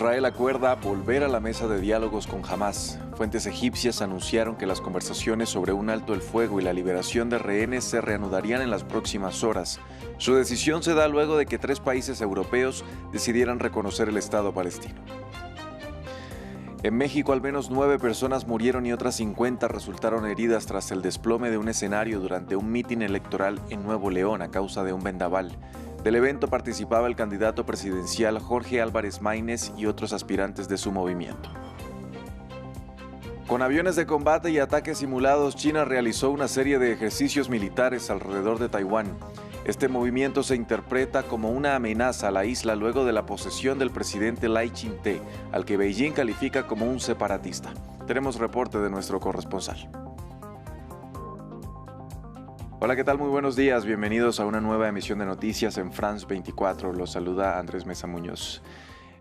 Israel acuerda volver a la mesa de diálogos con Hamás. Fuentes egipcias anunciaron que las conversaciones sobre un alto el fuego y la liberación de rehenes se reanudarían en las próximas horas. Su decisión se da luego de que 3 países europeos decidieran reconocer el Estado palestino. En México, al menos 9 personas murieron y otras 50 resultaron heridas tras el desplome de un escenario durante un mitin electoral en Nuevo León a causa de un vendaval. Del evento participaba el candidato presidencial Jorge Álvarez Maínez y otros aspirantes de su movimiento. Con aviones de combate y ataques simulados, China realizó una serie de ejercicios militares alrededor de Taiwán. Este movimiento se interpreta como una amenaza a la isla luego de la posesión del presidente Lai Ching-te, al que Beijing califica como un separatista. Tenemos reporte de nuestro corresponsal. Hola, ¿qué tal? Muy buenos días. Bienvenidos a una nueva emisión de noticias en France 24. Los saluda Andrés Mesa Muñoz.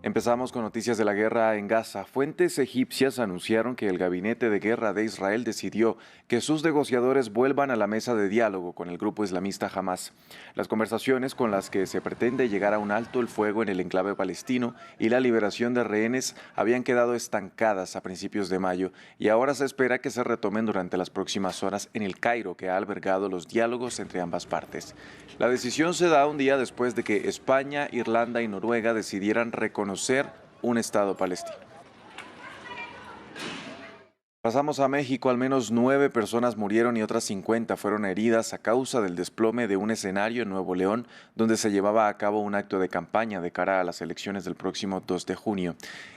Empezamos con noticias de la guerra en Gaza. Fuentes egipcias anunciaron que el gabinete de guerra de Israel decidió que sus negociadores vuelvan a la mesa de diálogo con el grupo islamista Hamás. Las conversaciones con las que se pretende llegar a un alto el fuego en el enclave palestino y la liberación de rehenes habían quedado estancadas a principios de mayo y ahora se espera que se retomen durante las próximas horas en el Cairo, que ha albergado los diálogos entre ambas partes. La decisión se da un día después de que España, Irlanda y Noruega decidieran reconocer un Estado palestino. Pasamos a México. Al menos 9 personas murieron y otras 50 fueron heridas a causa del desplome de un escenario en Nuevo León, donde se llevaba a cabo un acto de campaña de cara a las elecciones del próximo 2 de junio.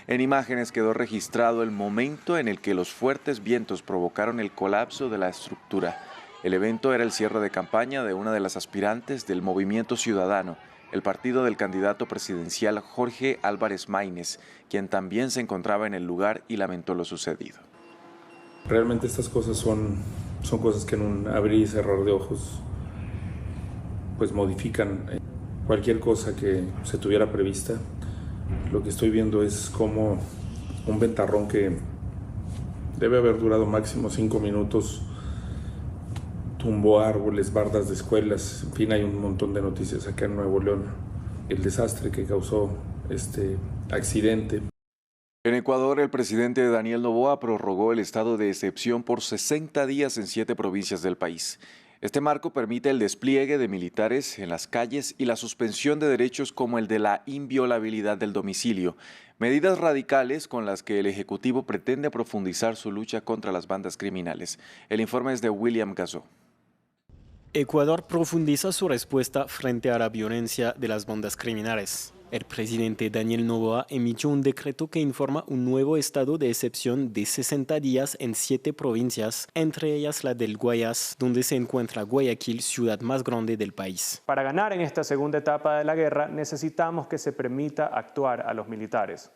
En imágenes quedó registrado el momento en el que los fuertes vientos provocaron el colapso de la estructura. El evento era el cierre de campaña de una de las aspirantes del Movimiento Ciudadano, el partido del candidato presidencial Jorge Álvarez Maínez, quien también se encontraba en el lugar y lamentó lo sucedido. Realmente estas cosas son cosas que en un abrir y cerrar de ojos pues modifican cualquier cosa que se tuviera prevista. Lo que estoy viendo es como un ventarrón que debe haber durado máximo 5 minutos tumbó árboles, bardas de escuelas, en fin, hay un montón de noticias acá en Nuevo León. El desastre que causó este accidente. En Ecuador, el presidente Daniel Noboa prorrogó el estado de excepción por 60 días en 7 provincias del país. Este marco permite el despliegue de militares en las calles y la suspensión de derechos como el de la inviolabilidad del domicilio, medidas radicales con las que el Ejecutivo pretende profundizar su lucha contra las bandas criminales. El informe es de William Gazó. Ecuador profundiza su respuesta frente a la violencia de las bandas criminales. El presidente Daniel Noboa emitió un decreto que informa un nuevo estado de excepción de 60 días en 7 provincias, entre ellas la del Guayas, donde se encuentra Guayaquil, ciudad más grande del país. Para ganar en esta segunda etapa de la guerra necesitamos que se permita actuar a los militares,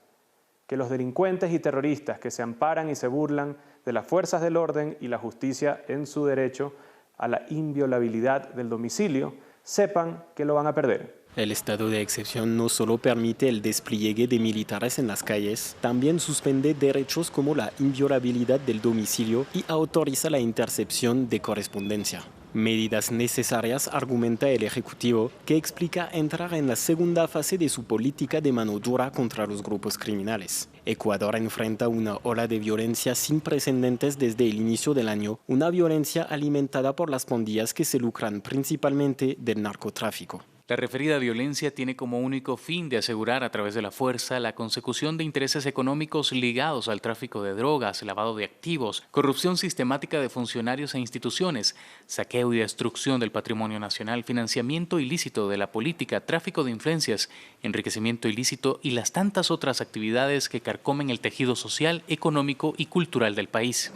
que los delincuentes y terroristas que se amparan y se burlan de las fuerzas del orden y la justicia en su derecho a la inviolabilidad del domicilio, sepan que lo van a perder. El estado de excepción no solo permite el despliegue de militares en las calles, también suspende derechos como la inviolabilidad del domicilio y autoriza la intercepción de correspondencia. Medidas necesarias, argumenta el Ejecutivo, que explica entrar en la segunda fase de su política de mano dura contra los grupos criminales. Ecuador enfrenta una ola de violencia sin precedentes desde el inicio del año, una violencia alimentada por las pandillas que se lucran principalmente del narcotráfico. La referida violencia tiene como único fin de asegurar a través de la fuerza la consecución de intereses económicos ligados al tráfico de drogas, lavado de activos, corrupción sistemática de funcionarios e instituciones, saqueo y destrucción del patrimonio nacional, financiamiento ilícito de la política, tráfico de influencias, enriquecimiento ilícito y las tantas otras actividades que carcomen el tejido social, económico y cultural del país.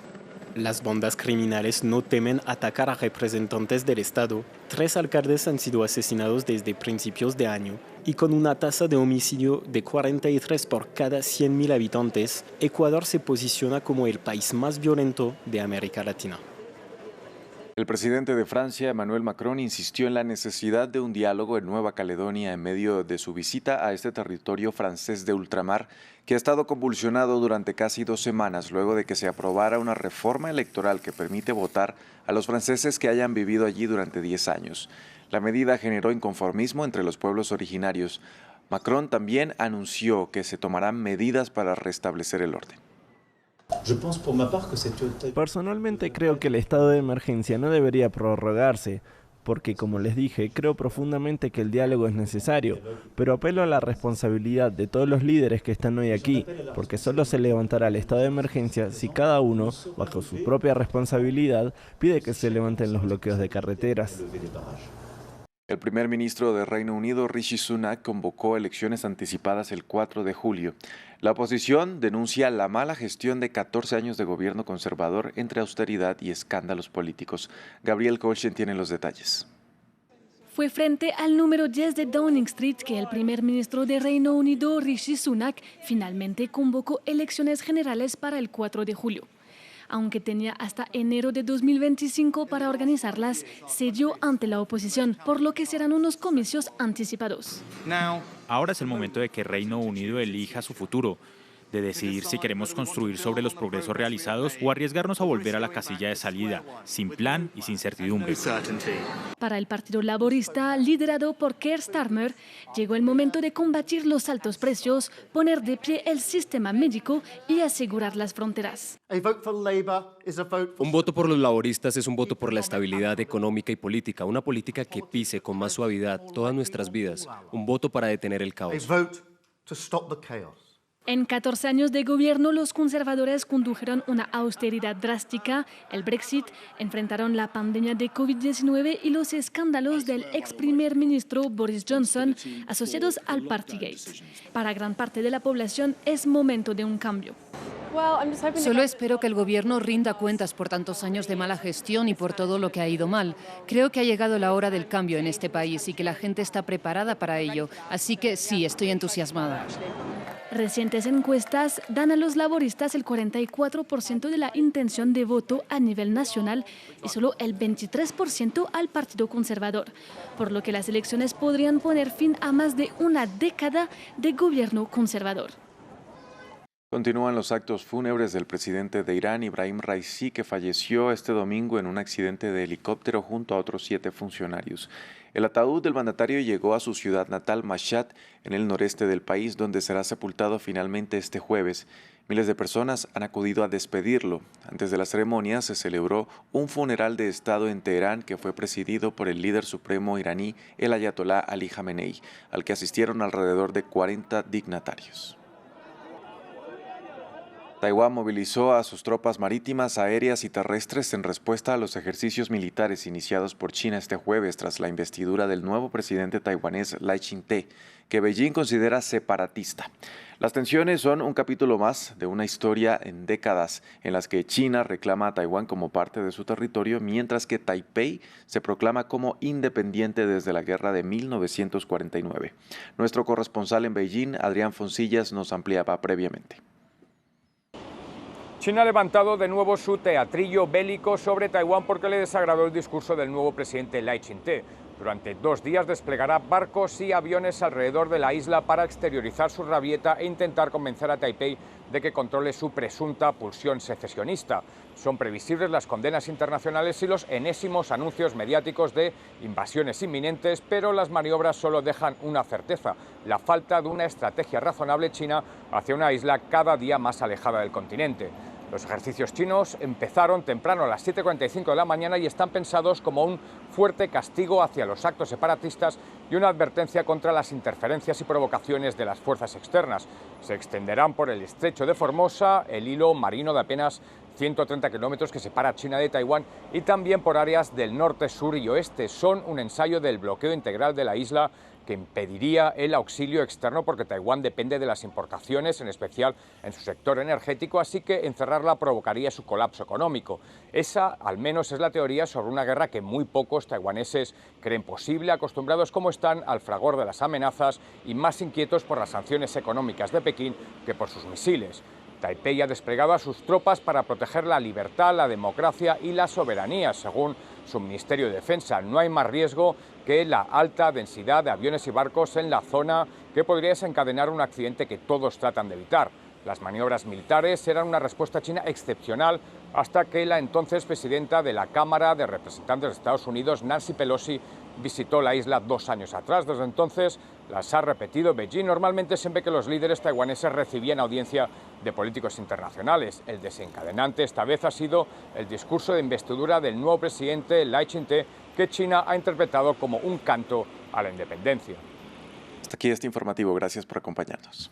Las bandas criminales no temen atacar a representantes del Estado. 3 alcaldes han sido asesinados desde principios de año y con una tasa de homicidio de 43 por cada 100.000 habitantes, Ecuador se posiciona como el país más violento de América Latina. El presidente de Francia, Emmanuel Macron, insistió en la necesidad de un diálogo en Nueva Caledonia en medio de su visita a este territorio francés de ultramar que ha estado convulsionado durante casi 2 semanas luego de que se aprobara una reforma electoral que permite votar a los franceses que hayan vivido allí durante 10 años. La medida generó inconformismo entre los pueblos originarios. Macron también anunció que se tomarán medidas para restablecer el orden. Personalmente creo que el estado de emergencia no debería prorrogarse, porque, como les dije, creo profundamente que el diálogo es necesario, pero apelo a la responsabilidad de todos los líderes que están hoy aquí, porque solo se levantará el estado de emergencia si cada uno, bajo su propia responsabilidad, pide que se levanten los bloqueos de carreteras. El primer ministro de Reino Unido, Rishi Sunak, convocó elecciones anticipadas el 4 de julio. La oposición denuncia la mala gestión de 14 años de gobierno conservador entre austeridad y escándalos políticos. Gabriel Colchen tiene los detalles. Fue frente al número 10 de Downing Street que el primer ministro de Reino Unido, Rishi Sunak, finalmente convocó elecciones generales para el 4 de julio. Aunque tenía hasta enero de 2025 para organizarlas, cedió ante la oposición, por lo que serán unos comicios anticipados. Ahora es el momento de que Reino Unido elija su futuro, de decidir si queremos construir sobre los progresos realizados o arriesgarnos a volver a la casilla de salida, sin plan y sin certidumbre. Para el Partido Laborista, liderado por Keir Starmer, llegó el momento de combatir los altos precios, poner de pie el sistema médico y asegurar las fronteras. Un voto por los laboristas es un voto por la estabilidad económica y política, una política que pise con más suavidad todas nuestras vidas, un voto para detener el caos. En 14 años de gobierno, los conservadores condujeron una austeridad drástica, el Brexit, enfrentaron la pandemia de COVID-19 y los escándalos del ex primer ministro Boris Johnson asociados al Partygate. Para gran parte de la población es momento de un cambio. Solo espero que el gobierno rinda cuentas por tantos años de mala gestión y por todo lo que ha ido mal. Creo que ha llegado la hora del cambio en este país y que la gente está preparada para ello. Así que sí, estoy entusiasmada. Recientes encuestas dan a los laboristas el 44% de la intención de voto a nivel nacional y solo el 23% al Partido Conservador, por lo que las elecciones podrían poner fin a más de una década de gobierno conservador. Continúan los actos fúnebres del presidente de Irán, Ibrahim Raisi, que falleció este domingo en un accidente de helicóptero junto a otros 7 funcionarios. El ataúd del mandatario llegó a su ciudad natal, Mashhad, en el noreste del país, donde será sepultado finalmente este jueves. Miles de personas han acudido a despedirlo. Antes de la ceremonia se celebró un funeral de Estado en Teherán que fue presidido por el líder supremo iraní, el ayatolá Ali Jamenei, al que asistieron alrededor de 40 dignatarios. Taiwán movilizó a sus tropas marítimas, aéreas y terrestres en respuesta a los ejercicios militares iniciados por China este jueves tras la investidura del nuevo presidente taiwanés Lai Ching-te, que Beijing considera separatista. Las tensiones son un capítulo más de una historia en décadas en las que China reclama a Taiwán como parte de su territorio, mientras que Taipei se proclama como independiente desde la guerra de 1949. Nuestro corresponsal en Beijing, Adrián Foncillas, nos ampliaba previamente. China ha levantado de nuevo su teatrillo bélico sobre Taiwán porque le desagradó el discurso del nuevo presidente Lai Ching-te. Durante 2 días desplegará barcos y aviones alrededor de la isla para exteriorizar su rabieta e intentar convencer a Taipei de que controle su presunta pulsión secesionista. Son previsibles las condenas internacionales y los enésimos anuncios mediáticos de invasiones inminentes, pero las maniobras solo dejan una certeza: la falta de una estrategia razonable china hacia una isla cada día más alejada del continente. Los ejercicios chinos empezaron temprano a las 7:45 de la mañana y están pensados como un fuerte castigo hacia los actos separatistas y una advertencia contra las interferencias y provocaciones de las fuerzas externas. Se extenderán por el estrecho de Formosa, el hilo marino de apenas 130 kilómetros que separa China de Taiwán, y también por áreas del norte, sur y oeste. Son un ensayo del bloqueo integral de la isla que impediría el auxilio externo porque Taiwán depende de las importaciones, en especial en su sector energético, así que encerrarla provocaría su colapso económico. Esa, al menos, es la teoría sobre una guerra que muy pocos taiwaneses creen posible, acostumbrados como están al fragor de las amenazas y más inquietos por las sanciones económicas de Pekín que por sus misiles. Taipei ha desplegado a sus tropas para proteger la libertad, la democracia y la soberanía, según su Ministerio de Defensa. No hay más riesgo que la alta densidad de aviones y barcos en la zona, que podría desencadenar un accidente que todos tratan de evitar. Las maniobras militares eran una respuesta china excepcional hasta que la entonces presidenta de la Cámara de Representantes de Estados Unidos, Nancy Pelosi, visitó la isla 2 años atrás. Desde entonces, las ha repetido Beijing. Normalmente siempre que los líderes taiwaneses recibían audiencia de políticos internacionales. El desencadenante esta vez ha sido el discurso de investidura del nuevo presidente Lai Ching-te, que China ha interpretado como un canto a la independencia. Hasta aquí este informativo. Gracias por acompañarnos.